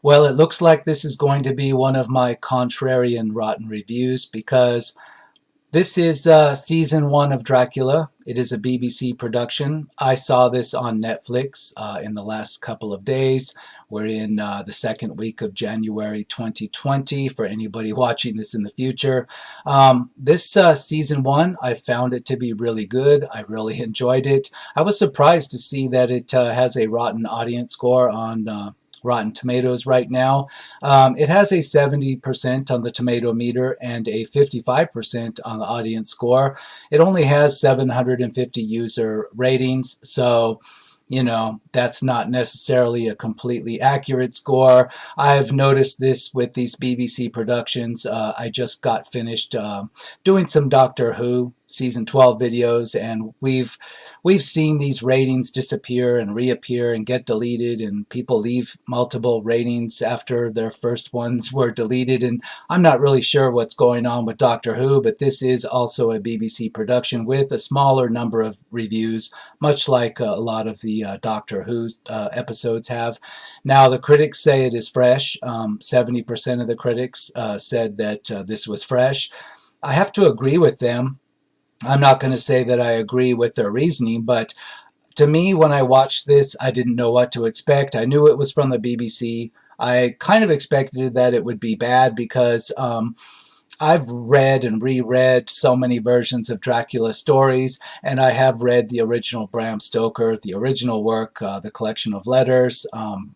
Well, it looks like this is going to be one of my contrarian rotten reviews because this is season one of Dracula. It is a BBC production. I saw this on Netflix in the last couple of days. We're in the second week of January 2020 for anybody watching this in the future. This season one, I found it to be really good. I really enjoyed it. I was surprised to see that it has a rotten audience score on Rotten Tomatoes right now. It has a 70% on the tomato meter and a 55% on the audience score. It only has 750 user ratings, so that's not necessarily a completely accurate score. I've noticed this with these BBC productions. I just got finished doing some Doctor Who season 12 videos, and we've seen these ratings disappear and reappear and get deleted, and people leave multiple ratings after their first ones were deleted. And I'm not really sure what's going on with Doctor Who, but this is also a BBC production with a smaller number of reviews, much like a lot of the Doctor Who episodes have. Now, the critics say it is fresh. 70% of the critics said that this was fresh. I have to agree with them. I'm not going to say that I agree with their reasoning, but to me, when I watched this, I didn't know what to expect. I knew it was from the BBC. I kind of expected that it would be bad because I've read and reread so many versions of Dracula stories, and I have read the original Bram Stoker, the original work, the collection of letters,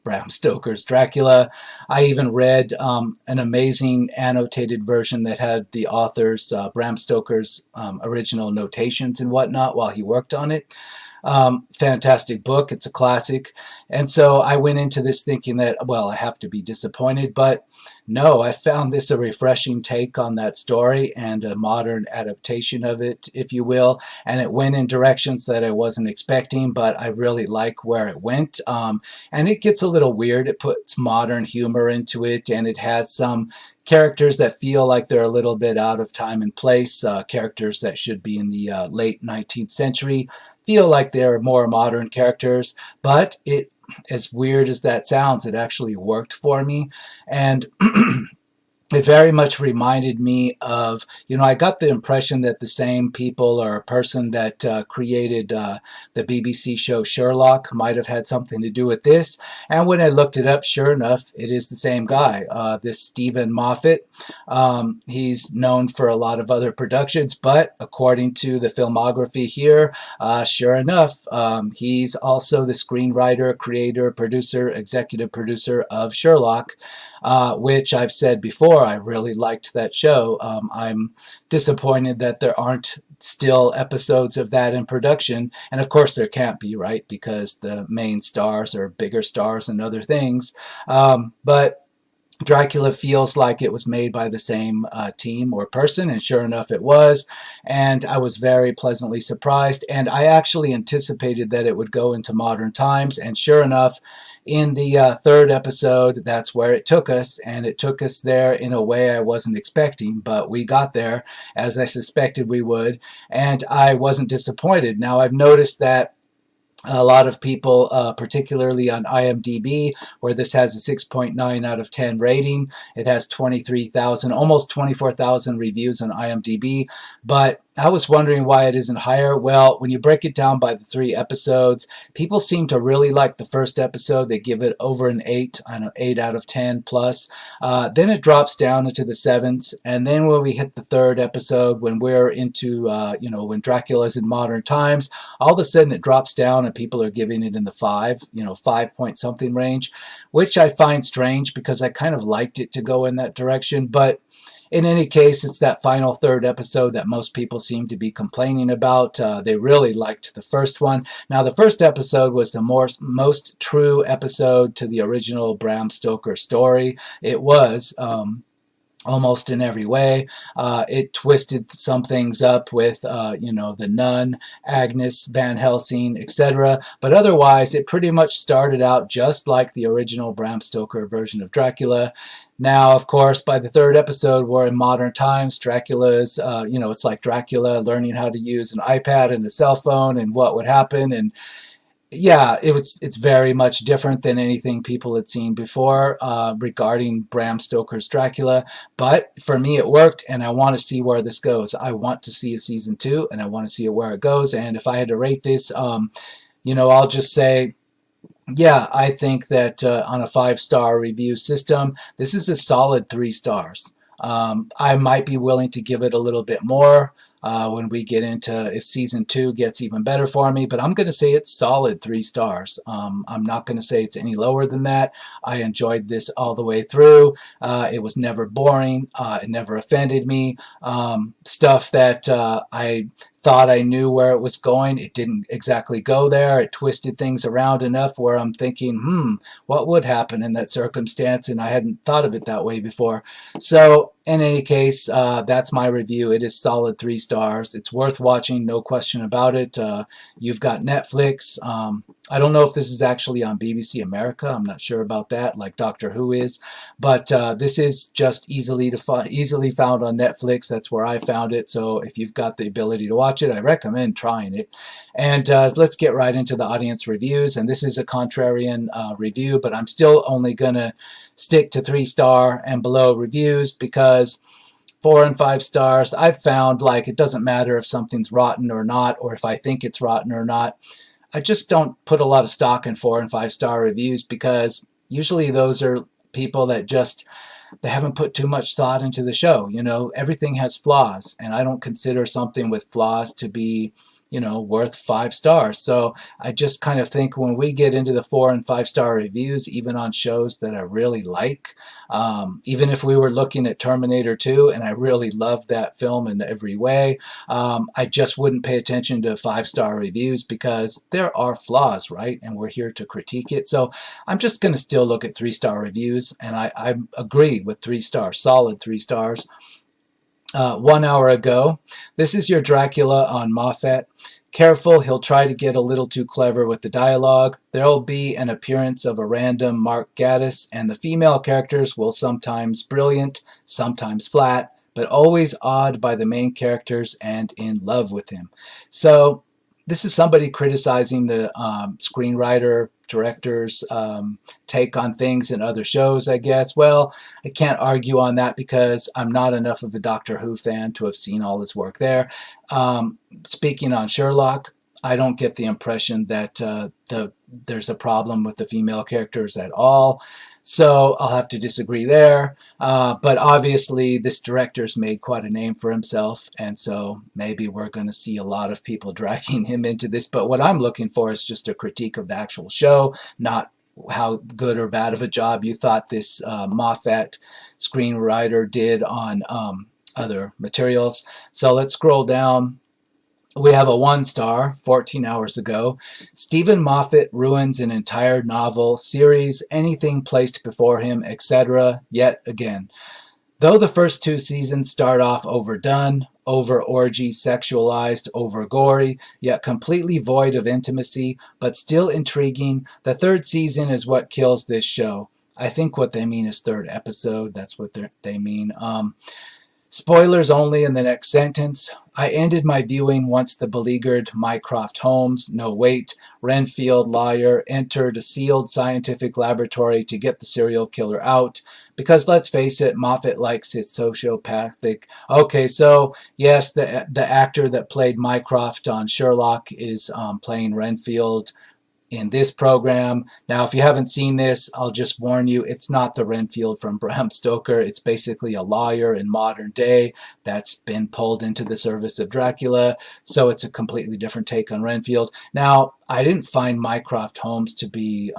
Bram Stoker's Dracula. I even read an amazing annotated version that had the author's, Bram Stoker's original notations and whatnot while he worked on it. Fantastic book. It's a classic. And so I went into this thinking that, well, I have to be disappointed. But no, I found this a refreshing take on that story and a modern adaptation of it, if you will. And it went in directions that I wasn't expecting, but I really like where it went. And it gets a little weird. It puts modern humor into it, and it has some characters that feel like they're a little bit out of time and place, characters that should be in the late 19th century feel like they're more modern characters, but as weird as that sounds, it actually worked for me. And it very much reminded me of, I got the impression that the same people or person that created the BBC show Sherlock might have had something to do with this. And when I looked it up, sure enough, it is the same guy, this Stephen Moffat. He's known for a lot of other productions, but according to the filmography here, sure enough, he's also the screenwriter, creator, producer, executive producer of Sherlock, which I've said before, I really liked that show. I'm disappointed that there aren't still episodes of that in production. And of course there can't be, right? Because the main stars are bigger stars and other things. But Dracula feels like it was made by the same team or person, and sure enough it was. And I was very pleasantly surprised, and I actually anticipated that it would go into modern times, and sure enough, in the third episode, that's where it took us, and it took us there in a way I wasn't expecting, but we got there as I suspected we would, and I wasn't disappointed. Now, I've noticed that a lot of people, particularly on IMDb, where this has a 6.9 out of 10 rating. It has 23,000, almost 24,000 reviews on IMDb, but I was wondering why it isn't higher. Well, when you break it down by the 3 episodes, people seem to really like the first episode. They give it over an 8, I don't know, 8 out of 10 plus. Then it drops down into the 7s, and then when we hit the third episode, when we're into, when Dracula's in modern times, all of a sudden it drops down and people are giving it in the 5 point something range, which I find strange because I kind of liked it to go in that direction. But in any case, it's that final third episode that most people seem to be complaining about. They really liked the first one. Now, the first episode was the most true episode to the original Bram Stoker story. It was almost in every way. It twisted some things up with, the nun, Agnes, Van Helsing, etc. But otherwise, it pretty much started out just like the original Bram Stoker version of Dracula. Now, of course, by the third episode, we're in modern times. Dracula's, it's like Dracula learning how to use an iPad and a cell phone and what would happen. And Yeah, it's very much different than anything people had seen before regarding Bram Stoker's Dracula. But for me, it worked, and I want to see where this goes. I want to see a season two, and I want to see where it goes. And if I had to rate this, I'll just say, yeah, I think that on a 5-star review system, this is a solid 3 stars. I might be willing to give it a little bit more when we get into if season two gets even better for me, but I'm going to say it's solid 3 stars. I'm not going to say it's any lower than that. I enjoyed this all the way through. It was never boring. It never offended me. Stuff that I thought I knew where it was going. It didn't exactly go there. It twisted things around enough where I'm thinking, what would happen in that circumstance? And I hadn't thought of it that way before. So in any case, that's my review. It is solid 3 stars. It's worth watching, no question about it. You've got Netflix. I don't know if this is actually on BBC America. I'm not sure about that, like Doctor Who is. But this is just easily found on Netflix. That's where I found it. So if you've got the ability to watch it, I recommend trying it. And let's get right into the audience reviews. And this is a contrarian review, but I'm still only going to stick to 3-star and below reviews because 4 and 5 stars, I've found like it doesn't matter if something's rotten or not, or if I think it's rotten or not. I just don't put a lot of stock in 4 and 5-star reviews because usually those are people that just they haven't put too much thought into the show. Everything has flaws, and I don't consider something with flaws to be worth 5 stars. So I just kind of think when we get into the 4 and 5-star reviews, even on shows that I really like, even if we were looking at Terminator 2 and I really love that film in every way, I just wouldn't pay attention to 5-star reviews because there are flaws, right? And we're here to critique it. So I'm just going to still look at 3-star reviews, and I agree with 3 stars, solid 3 stars. 1 hour ago. This is your Dracula on Moffat. Careful, he'll try to get a little too clever with the dialogue. There'll be an appearance of a random Mark Gatiss, and the female characters will sometimes brilliant, sometimes flat, but always awed by the main characters and in love with him. So this is somebody criticizing the screenwriter, director's take on things in other shows, I guess. Well, I can't argue on that because I'm not enough of a Doctor Who fan to have seen all his work there. Speaking on Sherlock, I don't get the impression that there's a problem with the female characters at all. So I'll have to disagree there. But obviously, this director's made quite a name for himself, and so maybe we're going to see a lot of people dragging him into this. But what I'm looking for is just a critique of the actual show, not how good or bad of a job you thought this Moffat screenwriter did on other materials. So let's scroll down. We have a 1-star, 14 hours ago. Stephen Moffat ruins an entire novel, series, anything placed before him, etc. yet again. Though the first 2 seasons start off overdone, over-orgy, sexualized, over-gory, yet completely void of intimacy, but still intriguing, the 3rd season is what kills this show. I think what they mean is 3rd episode. That's what they mean. Spoilers only in the next sentence. I ended my viewing once the beleaguered Mycroft Holmes, no wait, Renfield lawyer, entered a sealed scientific laboratory to get the serial killer out. Because let's face it, Moffat likes his sociopathic. Okay, so yes, the actor that played Mycroft on Sherlock is playing Renfield in this program. Now, if you haven't seen this, I'll just warn you, it's not the Renfield from Bram Stoker. It's basically a lawyer in modern day that's been pulled into the service of Dracula. So it's a completely different take on Renfield. Now, I didn't find Mycroft Holmes to be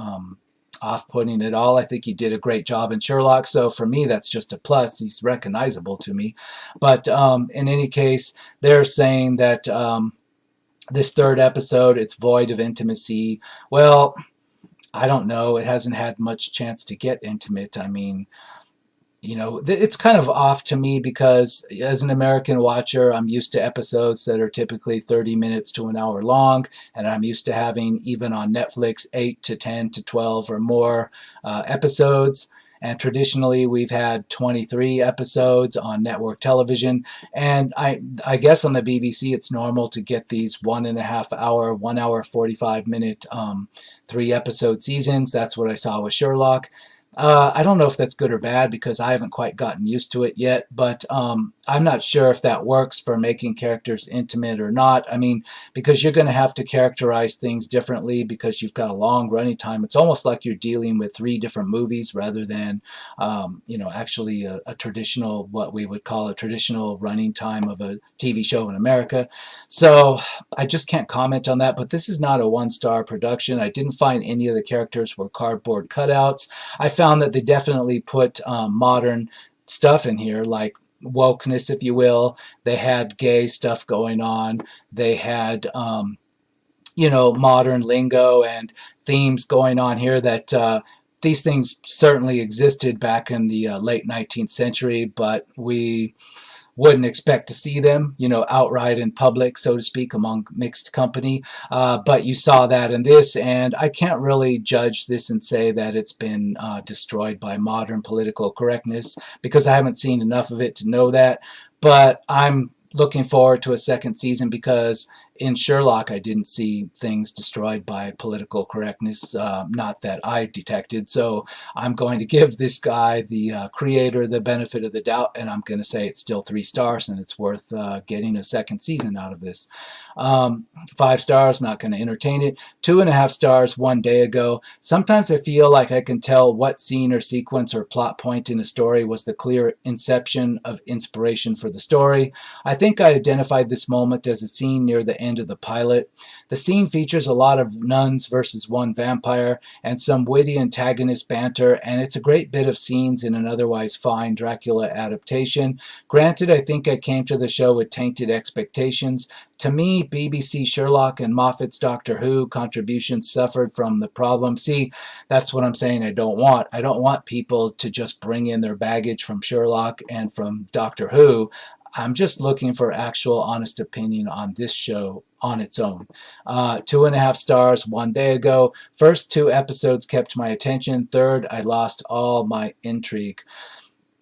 off-putting at all. I think he did a great job in Sherlock. So for me, that's just a plus. He's recognizable to me. But in any case, they're saying that this 3rd episode, it's void of intimacy. Well, I don't know. It hasn't had much chance to get intimate. I mean, it's kind of off to me because as an American watcher, I'm used to episodes that are typically 30 minutes to an hour long, and I'm used to having, even on Netflix, 8 to 10 to 12 or more episodes. And traditionally, we've had 23 episodes on network television. And I guess on the BBC, it's normal to get these 1.5 hour, 1 hour, 45 minute, 3 episode seasons. That's what I saw with Sherlock. I don't know if that's good or bad because I haven't quite gotten used to it yet, but I'm not sure if that works for making characters intimate or not. I mean, because you're going to have to characterize things differently because you've got a long running time. It's almost like you're dealing with 3 different movies rather than, actually a traditional, what we would call a traditional running time of a TV show in America. So I just can't comment on that, but this is not a 1-star production. I didn't find any of the characters were cardboard cutouts. I found that they definitely put modern stuff in here, like wokeness, if you will. They had gay stuff going on. They had, modern lingo and themes going on here that these things certainly existed back in the late 19th century, but we wouldn't expect to see them, outright in public, so to speak, among mixed company. But you saw that in this, and I can't really judge this and say that it's been destroyed by modern political correctness because I haven't seen enough of it to know that. But I'm looking forward to a second season because in Sherlock, I didn't see things destroyed by political correctness, not that I detected. So I'm going to give this guy, the creator, the benefit of the doubt, and I'm going to say it's still 3 stars and it's worth getting a second season out of this. 5 stars, not going to entertain it. 2.5 stars, 1 day ago. Sometimes I feel like I can tell what scene or sequence or plot point in a story was the clear inception of inspiration for the story. I think I identified this moment as a scene near the end of the pilot. The scene features a lot of nuns versus one vampire and some witty antagonist banter, and it's a great bit of scenes in an otherwise fine Dracula adaptation. Granted, I think I came to the show with tainted expectations. To me, BBC Sherlock and Moffat's Doctor Who contributions suffered from the problem. See, that's what I'm saying I don't want. I don't want people to just bring in their baggage from Sherlock and from Doctor Who. I'm just looking for actual honest opinion on this show on its own. 2.5 stars, 1 day ago. First 2 episodes kept my attention. Third, I lost all my intrigue.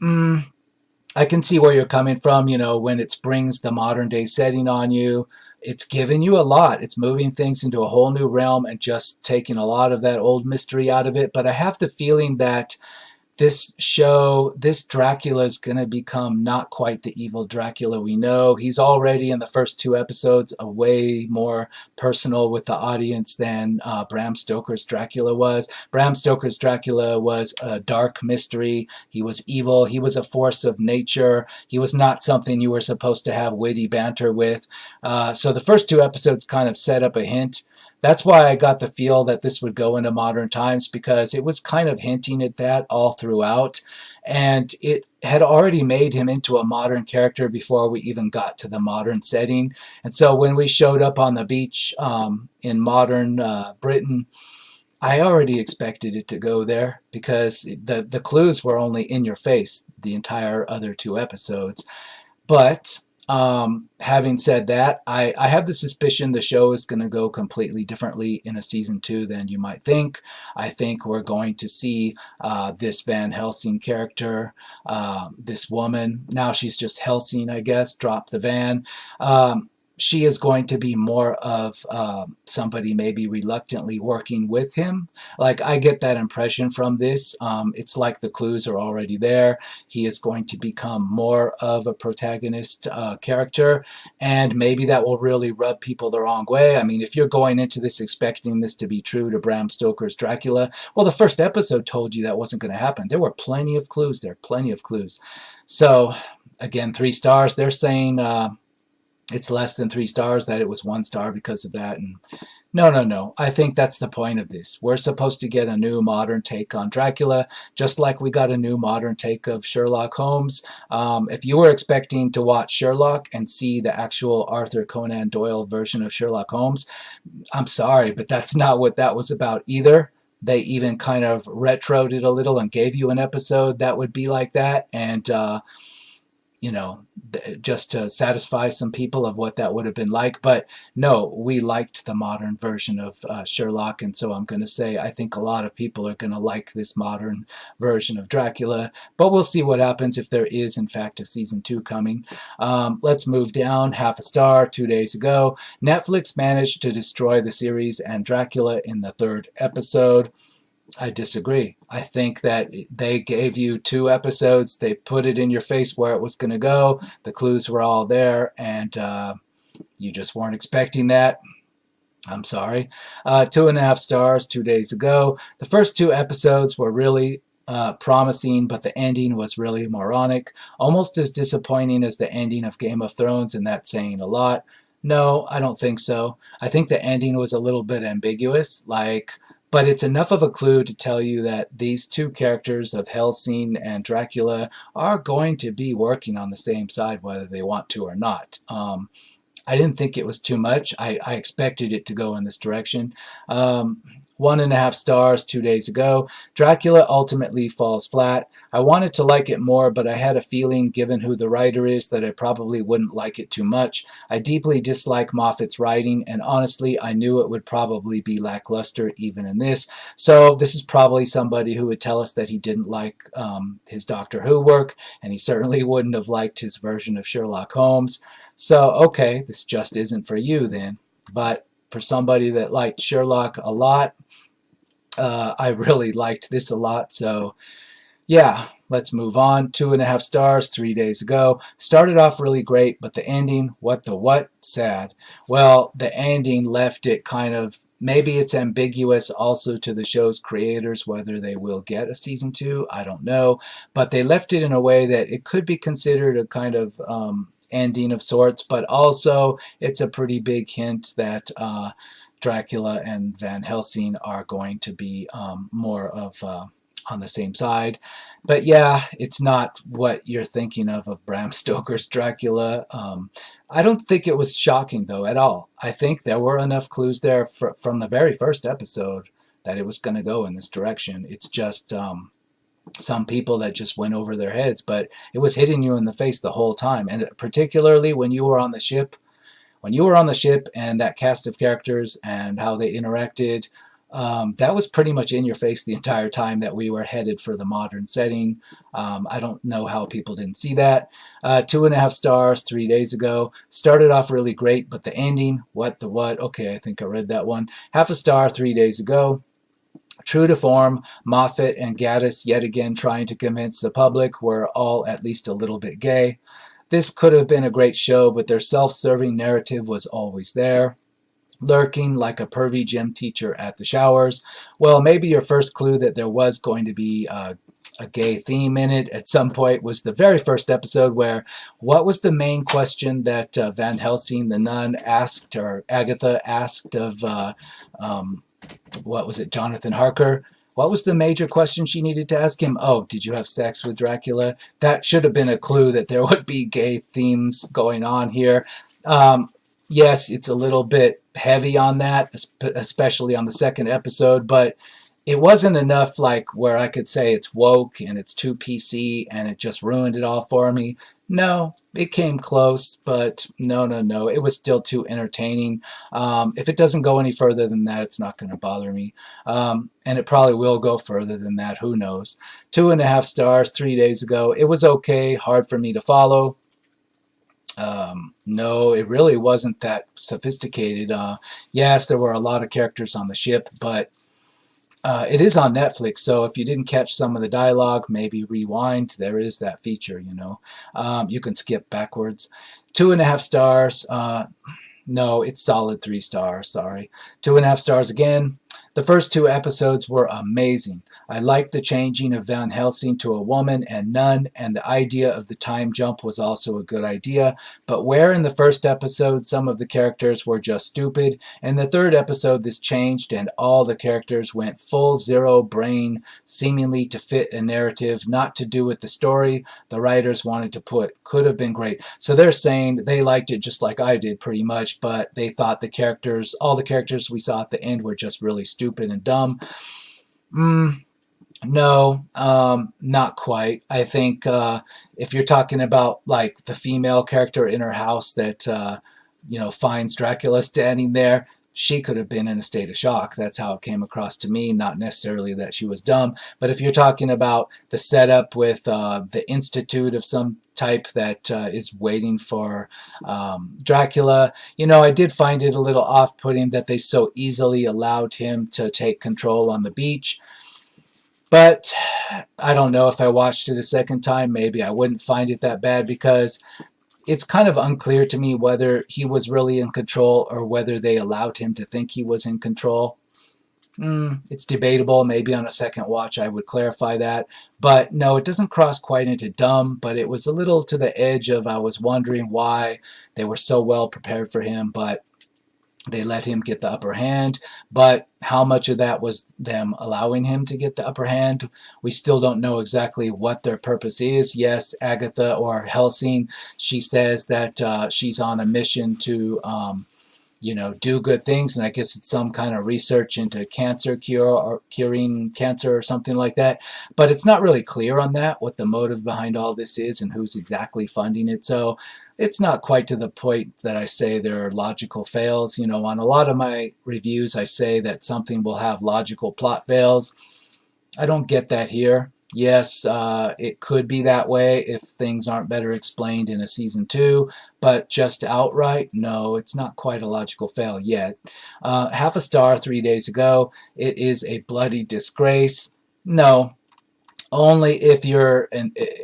I can see where you're coming from, when it springs the modern day setting on you. It's giving you a lot. It's moving things into a whole new realm and just taking a lot of that old mystery out of it. But I have the feeling that this show, this Dracula is going to become not quite the evil Dracula we know. He's already in the first 2 episodes a way more personal with the audience than Bram Stoker's Dracula was. Bram Stoker's Dracula was a dark mystery. He was evil. He was a force of nature. He was not something you were supposed to have witty banter with. So the first 2 episodes kind of set up a hint. That's why I got the feel that this would go into modern times because it was kind of hinting at that all throughout. And it had already made him into a modern character before we even got to the modern setting. And so when we showed up on the beach in modern Britain, I already expected it to go there because the clues were only in your face the entire other 2 episodes. But having said that, I have the suspicion the show is going to go completely differently in a season 2 than you might think. I think we're going to see this Van Helsing character, this woman. Now she's just Helsing, I guess. Drop the Van. She is going to be more of somebody maybe reluctantly working with him. Like, I get that impression from this. It's like the clues are already there. He is going to become more of a protagonist character, and maybe that will really rub people the wrong way. I mean, if you're going into this expecting this to be true to Bram Stoker's Dracula, well, the first episode told you that wasn't going to happen. There were plenty of clues there, plenty of clues. So, again, 3 stars. They're saying it's less than 3 stars, that it was 1 star because of that. And no. I think that's the point of this. We're supposed to get a new modern take on Dracula, just like we got a new modern take of Sherlock Holmes. If you were expecting to watch Sherlock and see the actual Arthur Conan Doyle version of Sherlock Holmes, I'm sorry, but that's not what that was about either. They even kind of retroed it a little and gave you an episode that would be like that. And just to satisfy some people of what that would have been like. But no, we liked the modern version of Sherlock, and so I'm going to say I think a lot of people are going to like this modern version of Dracula, but we'll see what happens if there is, in fact, a season 2 coming. Let's move down, half a star, 2 days ago. Netflix managed to destroy the series and Dracula in the 3rd episode. I disagree. I think that they gave you 2 episodes. They put it in your face where it was going to go. The clues were all there, and you just weren't expecting that. I'm sorry. 2.5 stars, 2 days ago. The first 2 episodes were really promising, but the ending was really moronic. Almost as disappointing as the ending of Game of Thrones, and that's saying a lot. No, I don't think so. I think the ending was a little bit ambiguous, but it's enough of a clue to tell you that these 2 characters of Helsing and Dracula are going to be working on the same side, whether they want to or not. I didn't think it was too much. I expected it to go in this direction. 1.5 stars, 2 days ago. Dracula ultimately falls flat. I wanted to like it more, but I had a feeling, given who the writer is, that I probably wouldn't like it too much. I deeply dislike Moffat's writing, and honestly, I knew it would probably be lackluster even in this. So this is probably somebody who would tell us that he didn't like his Doctor Who work, and he certainly wouldn't have liked his version of Sherlock Holmes. So, okay, this just isn't for you then. But for somebody that liked Sherlock a lot, I really liked this a lot. So, yeah, let's move on. 2.5 stars, 3 days ago. Started off really great, but the ending, what? Sad. Well, the ending left it kind of, maybe it's ambiguous also to the show's creators whether they will get a season 2. I don't know. But they left it in a way that it could be considered a kind of ending of sorts, but also it's a pretty big hint that Dracula and Van Helsing are going to be more of on the same side. But yeah, it's not what you're thinking of Bram Stoker's Dracula. I don't think it was shocking, though, at all. I think there were enough clues there from the very first episode that it was going to go in this direction. It's just some people that just went over their heads, but it was hitting you in the face the whole time. And particularly when you were on the ship, and that cast of characters and how they interacted, that was pretty much in your face the entire time that we were headed for the modern setting. I don't know how people didn't see that. 2.5 stars, 3 days ago. Started off really great, but the ending, what? Okay, I think I read that one. 0.5 star, 3 days ago. True to form, Moffat and Gaddis yet again trying to convince the public we're all at least a little bit gay. This could have been a great show, but their self-serving narrative was always there, lurking like a pervy gym teacher at the showers. Well, maybe your first clue that there was going to be a gay theme in it at some point was the very first episode where what was the main question that Van Helsing, the nun, asked, or Agatha asked of what was it, Jonathan Harker? What was the major question she needed to ask him? Oh, did you have sex with Dracula? That should have been a clue that there would be gay themes going on here. Yes, it's a little bit heavy on that, especially on the 2nd episode, but it wasn't enough like where I could say it's woke and it's too PC and it just ruined it all for me. No, it came close, but no. It was still too entertaining. If it doesn't go any further than that, it's not going to bother me. And it probably will go further than that. Who knows? 2.5 stars, 3 days ago. It was okay. Hard for me to follow. No, it really wasn't that sophisticated. Yes, there were a lot of characters on the ship, but it is on Netflix, so if you didn't catch some of the dialogue, maybe rewind. There is that feature, you can skip backwards. 2.5 stars. No, it's solid 3 stars, sorry. 2.5 stars again. The first 2 episodes were amazing. I liked the changing of Van Helsing to a woman and nun, and the idea of the time jump was also a good idea. But where in the first episode some of the characters were just stupid, in the 3rd episode this changed and all the characters went full zero brain, seemingly to fit a narrative, not to do with the story the writers wanted to put. Could have been great. So they're saying they liked it just like I did pretty much, but they thought all the characters we saw at the end were just really stupid and dumb. No, not quite. I think if you're talking about like the female character in her house that finds Dracula standing there, she could have been in a state of shock. That's how it came across to me. Not necessarily that she was dumb, but if you're talking about the setup with the institute of some type that is waiting for Dracula, I did find it a little off-putting that they so easily allowed him to take control on the beach. But I don't know if I watched it a second time, maybe I wouldn't find it that bad because it's kind of unclear to me whether he was really in control or whether they allowed him to think he was in control. It's debatable. Maybe on a second watch I would clarify that. But no, it doesn't cross quite into dumb, but it was a little to the edge of I was wondering why they were so well prepared for him, but they let him get the upper hand, but how much of that was them allowing him to get the upper hand? We still don't know exactly what their purpose is. Yes, Agatha or Helsing, she says that she's on a mission to do good things, and I guess it's some kind of research into cancer cure or curing cancer or something like that. But it's not really clear on that, what the motive behind all this is and who's exactly funding it. So it's not quite to the point that I say there are logical fails. On a lot of my reviews, I say that something will have logical plot fails. I don't get that here. Yes, it could be that way if things aren't better explained in a season 2, but just outright, no, it's not quite a logical fail yet. Half a star 3 days ago. It is a bloody disgrace. No, only if you're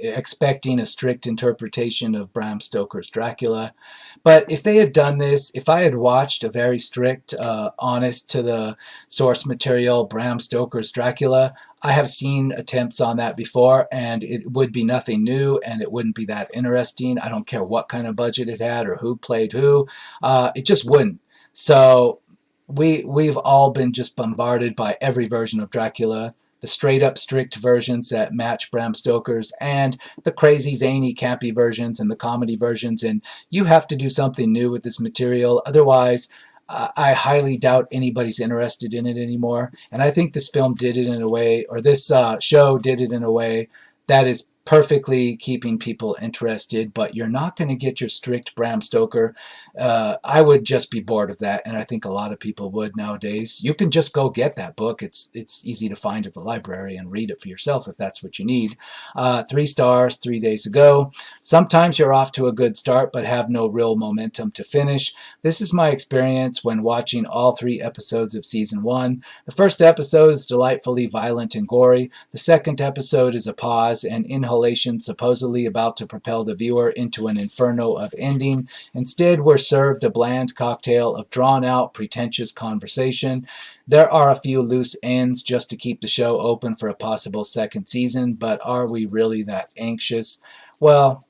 expecting a strict interpretation of Bram Stoker's Dracula. But if they had done this, if I had watched a very strict, honest to the source material Bram Stoker's Dracula, I have seen attempts on that before, and it would be nothing new, and it wouldn't be that interesting. I don't care what kind of budget it had or who played who. It just wouldn't. So we've all been just bombarded by every version of Dracula, the straight up strict versions that match Bram Stoker's, and the crazy zany campy versions and the comedy versions, and you have to do something new with this material. Otherwise, I highly doubt anybody's interested in it anymore. And I think this film did it in a way, or this show did it in a way that is perfectly keeping people interested, but you're not going to get your strict Bram Stoker. I would just be bored of that, and I think a lot of people would nowadays. You can just go get that book. It's easy to find at the library and read it for yourself if that's what you need. 3 stars, 3 days ago. Sometimes you're off to a good start, but have no real momentum to finish. This is my experience when watching all 3 episodes of season 1. The first episode is delightfully violent and gory. The second episode is a pause and inhalation supposedly about to propel the viewer into an inferno of ending. Instead, we're served a bland cocktail of drawn-out, pretentious conversation. There are a few loose ends just to keep the show open for a possible second season, but are we really that anxious? Well,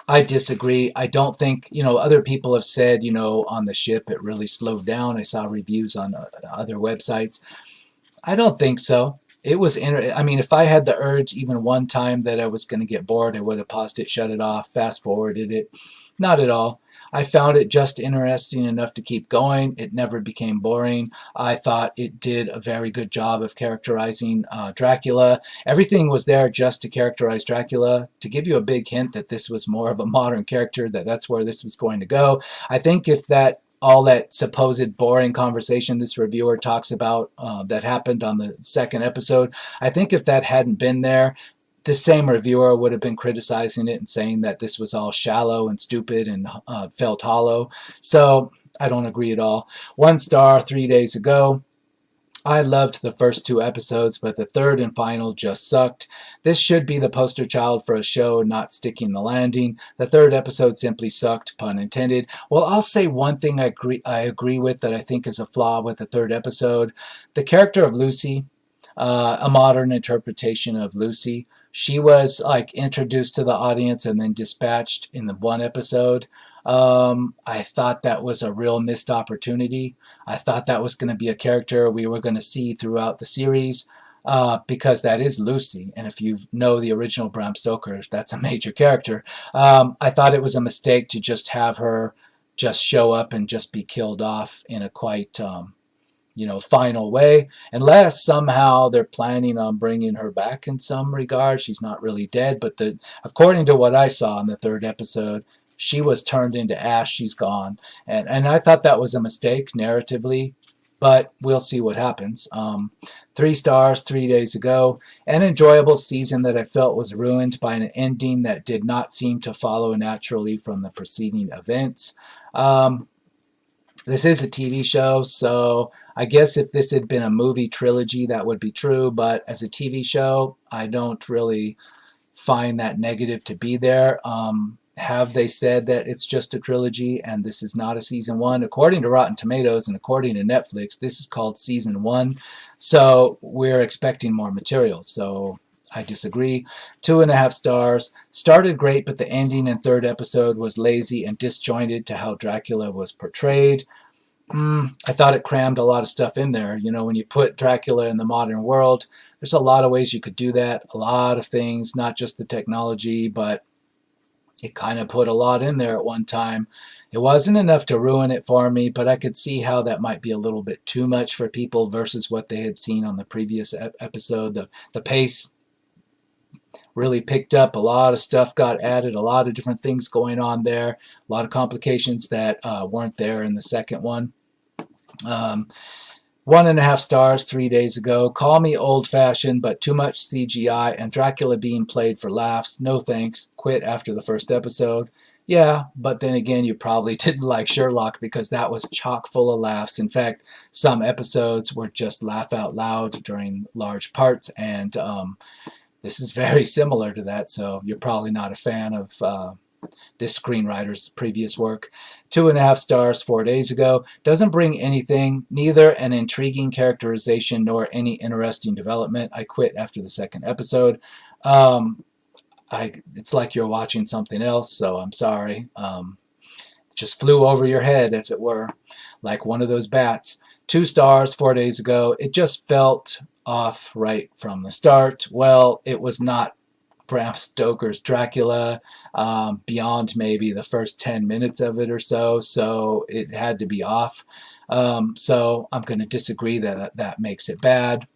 I disagree. I don't think, other people have said, on the ship it really slowed down. I saw reviews on other websites. I don't think so. It was, I mean, if I had the urge even one time that I was going to get bored, I would have paused it, shut it off, fast forwarded it. Not at all. I found it just interesting enough to keep going. It never became boring. I thought it did a very good job of characterizing Dracula. Everything was there just to characterize Dracula, to give you a big hint that this was more of a modern character, that's where this was going to go. I think if that all that supposed boring conversation this reviewer talks about that happened on the second episode, I think if that hadn't been there, the same reviewer would have been criticizing it and saying that this was all shallow and stupid and felt hollow. So I don't agree at all. 1 star, 3 days ago. I loved the first 2 episodes, but the third and final just sucked. This should be the poster child for a show not sticking the landing. The third episode simply sucked, pun intended. Well, I'll say one thing I agree with that I think is a flaw with the third episode. The character of Lucy, a modern interpretation of Lucy, she was like introduced to the audience and then dispatched in the one episode. I thought that was a real missed opportunity. I thought that was going to be a character we were going to see throughout the series, because that is Lucy. And if you know the original Bram Stoker, that's a major character. I thought it was a mistake to just have her just show up and just be killed off in a quite final way, unless somehow they're planning on bringing her back in some regard. She's not really dead, but according to what I saw in the third episode, she was turned into ash. She's gone, and I thought that was a mistake narratively, but we'll see what happens. 3 stars, 3 days ago. An enjoyable season that I felt was ruined by an ending that did not seem to follow naturally from the preceding events. This is a TV show, so I guess if this had been a movie trilogy, that would be true. But as a TV show, I don't really find that negative to be there. Have they said that it's just a trilogy and this is not a season one? According to Rotten Tomatoes and according to Netflix, this is called season one. So we're expecting more material. So I disagree. 2.5 stars. Started great, but the ending and third episode was lazy and disjointed to how Dracula was portrayed. I thought it crammed a lot of stuff in there. When you put Dracula in the modern world, there's a lot of ways you could do that. A lot of things, not just the technology, but it kind of put a lot in there at one time. It wasn't enough to ruin it for me, but I could see how that might be a little bit too much for people versus what they had seen on the previous episode. The pace really picked up. A lot of stuff got added, a lot of different things going on there, a lot of complications that weren't there in the second one. 1.5 stars, 3 days ago. Call me old-fashioned, but too much CGI and Dracula being played for laughs. No thanks. Quit after the first episode. Yeah, but then again, you probably didn't like Sherlock because that was chock full of laughs. In fact, some episodes were just laugh out loud during large parts, and this is very similar to that, so you're probably not a fan of this screenwriter's previous work. 2.5 stars, 4 days ago. Doesn't bring anything, neither an intriguing characterization nor any interesting development. I quit after the second episode. It's like you're watching something else, so I'm sorry. It just flew over your head, as it were, like one of those bats. 2 stars, 4 days ago. It just felt off right from the start. Well, it was not Bram Stoker's Dracula beyond maybe the first 10 minutes of it or so, so it had to be off. So I'm going to disagree that that makes it bad.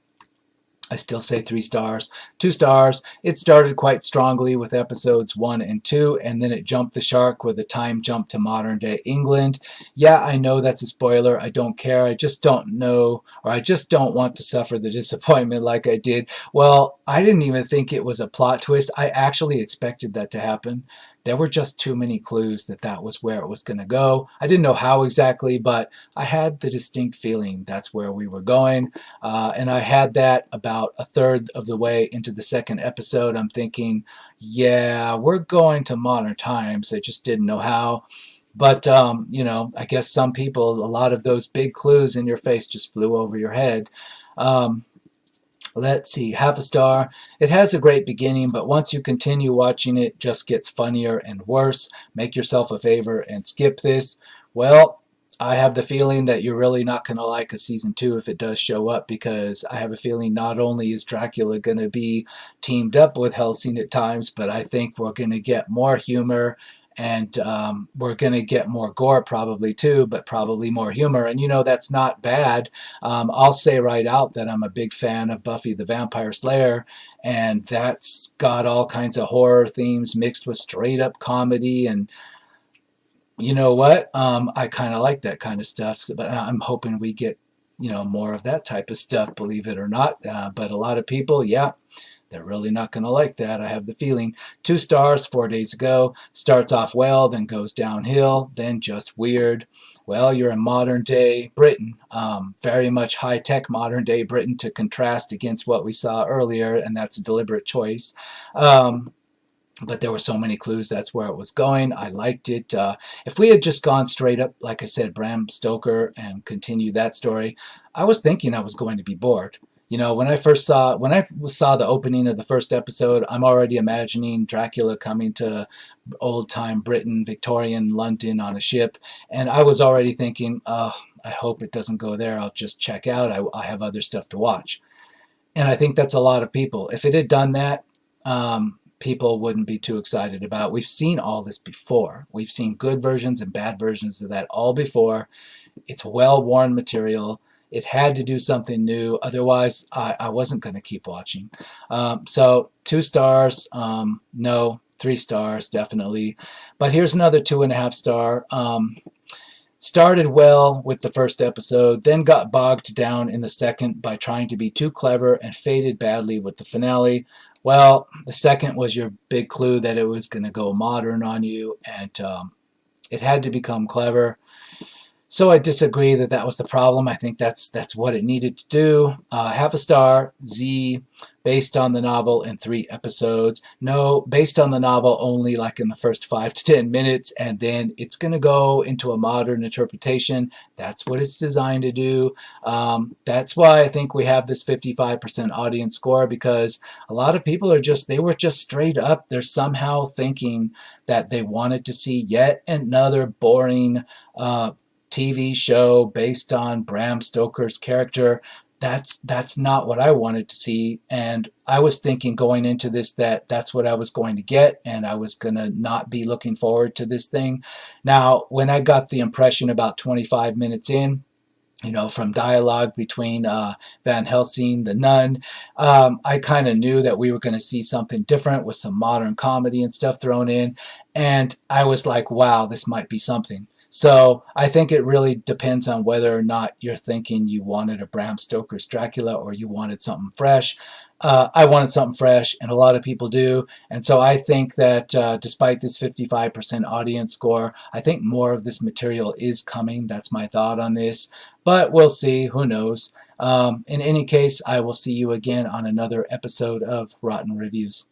I still say 3 stars. 2 stars. It started quite strongly with episodes 1 and 2, and then it jumped the shark with a time jump to modern day England. Yeah, I know that's a spoiler. I don't care. I just don't know, or I just don't want to suffer the disappointment like I did. Well, I didn't even think it was a plot twist. I actually expected that to happen. There were just too many clues that that was where it was going to go. I didn't know how exactly, but I had the distinct feeling that's where we were going. And I had that about a third of the way into the second episode. I'm thinking, yeah, we're going to modern times. I just didn't know how. But, I guess some people, a lot of those big clues in your face just flew over your head. Let's see, 0.5 star. It has a great beginning, but once you continue watching it just gets funnier and worse. Make yourself a favor and skip this. Well, I have the feeling that you're really not going to like a season 2 if it does show up, because I have a feeling not only is Dracula going to be teamed up with Helsing at times, but I think we're going to get more humor, and we're going to get more gore probably too, but probably more humor. And that's not bad. I'll say right out that I'm a big fan of Buffy the Vampire Slayer, and that's got all kinds of horror themes mixed with straight up comedy. And you know what? I kind of like that kind of stuff, but I'm hoping we get more of that type of stuff, believe it or not. But a lot of people, yeah, they're really not going to like that, I have the feeling. 2 stars, 4 days ago. Starts off well, then goes downhill, then just weird. Well, you're in modern day Britain, very much high-tech modern day Britain to contrast against what we saw earlier, and that's a deliberate choice. But there were so many clues, that's where it was going. I liked it. If we had just gone straight up, like I said, Bram Stoker, and continued that story, I was thinking I was going to be bored. When I saw the opening of the first episode, I'm already imagining Dracula coming to old-time Britain, Victorian London on a ship, and I was already thinking, oh, I hope it doesn't go there. I'll just check out. I have other stuff to watch. And I think that's a lot of people. If it had done that, people wouldn't be too excited about. We've seen all this before. We've seen good versions and bad versions of that all before. It's well-worn material. It had to do something new. Otherwise, I wasn't going to keep watching. So 2 stars, no. 3 stars, definitely. But here's another 2.5 star. Started well with the first episode, then got bogged down in the second by trying to be too clever and faded badly with the finale. Well, the second was your big clue that it was going to go modern on you, and it had to become clever. So I disagree that that was the problem. I think that's what it needed to do. 0.5 star, Z, based on the novel in 3 episodes. No, based on the novel only like in the first 5 to 10 minutes, and then it's going to go into a modern interpretation. That's what it's designed to do. That's why I think we have this 55% audience score, because a lot of people they were just straight up. They're somehow thinking that they wanted to see yet another boring TV show based on Bram Stoker's character. That's not what I wanted to see, and I was thinking going into this that that's what I was going to get, and I was going to not be looking forward to this thing. Now, when I got the impression about 25 minutes in, from dialogue between Van Helsing, the nun, I kind of knew that we were going to see something different with some modern comedy and stuff thrown in. And I was like, wow, this might be something. So I think it really depends on whether or not you're thinking you wanted a Bram Stoker's Dracula or you wanted something fresh. I wanted something fresh, and a lot of people do. And so I think that despite this 55% audience score, I think more of this material is coming. That's my thought on this. But we'll see. Who knows? In any case, I will see you again on another episode of Rotten Reviews.